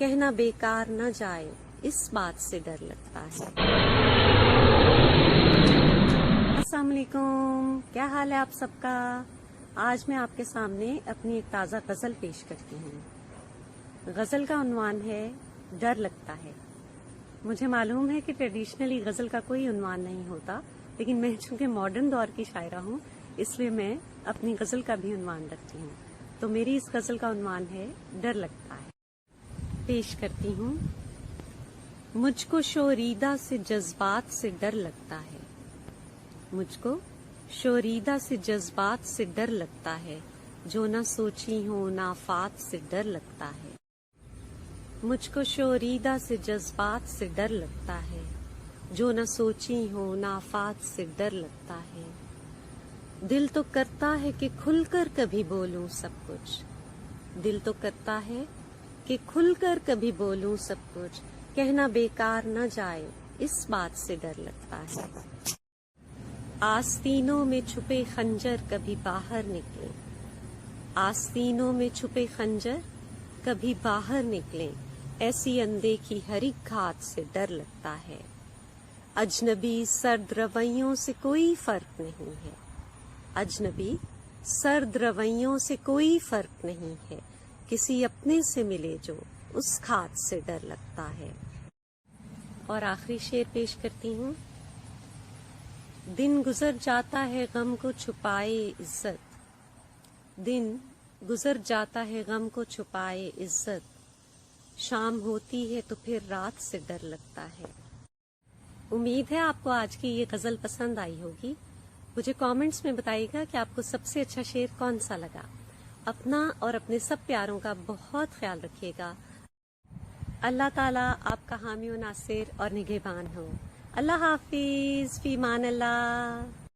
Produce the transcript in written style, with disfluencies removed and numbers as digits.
کہنا بیکار نہ جائے اس بات سے ڈر لگتا ہے۔ السلام علیکم، کیا حال ہے آپ سب کا؟ آج میں آپ کے سامنے اپنی ایک تازہ غزل پیش کرتی ہوں۔ غزل کا عنوان ہے ڈر لگتا ہے۔ مجھے معلوم ہے کہ ٹریڈیشنلی غزل کا کوئی عنوان نہیں ہوتا، لیکن میں چونکہ ماڈرن دور کی شاعرہ ہوں اس لیے میں اپنی غزل کا بھی عنوان رکھتی ہوں۔ تو میری اس غزل کا عنوان ہے ڈر لگتا ہے۔ پیش کرتی ہوں۔ مجھ کو شوریدہ سے جذبات سے ڈر لگتا ہے، مجھ کو شوریدہ سے جذبات سے ڈر لگتا ہے، جو نہ سوچی ہوں نافات سے ڈر لگتا ہے۔ مجھ کو شوریدہ سے جذبات سے ڈر لگتا ہے، جو نہ سوچی ہوں نافات سے ڈر لگتا ہے۔ دل تو کرتا ہے کہ کھل کر کبھی بولوں سب کچھ، دل تو کرتا ہے کہ کھل کر کبھی بولوں سب کچھ، کہنا بیکار نہ جائے اس بات سے ڈر لگتا ہے۔ آستینوں میں چھپے خنجر کبھی باہر نکلے، آستینوں میں چھپے خنجر کبھی باہر نکلے، ایسی اندیکھی ہر ایک گھات سے ڈر لگتا ہے۔ اجنبی سرد رویوں سے کوئی فرق نہیں ہے، اجنبی سرد رویوں سے کوئی فرق نہیں ہے، کسی اپنے سے ملے جو اس گھات سے ڈر لگتا ہے۔ اور آخری شعر پیش کرتی ہوں۔ دن گزر جاتا ہے غم کو چھپائے عزت، دن گزر جاتا ہے غم کو چھپائے عزت، شام ہوتی ہے تو پھر رات سے ڈر لگتا ہے۔ امید ہے آپ کو آج کی یہ غزل پسند آئی ہوگی۔ مجھے کامنٹس میں بتائیے گا کہ آپ کو سب سے اچھا شعر کون سا لگا۔ اپنا اور اپنے سب پیاروں کا بہت خیال رکھیے گا۔ اللہ تعالیٰ آپ کا حامی و ناصر اور نگہبان ہو۔ اللہ حافظ، فی امان اللہ۔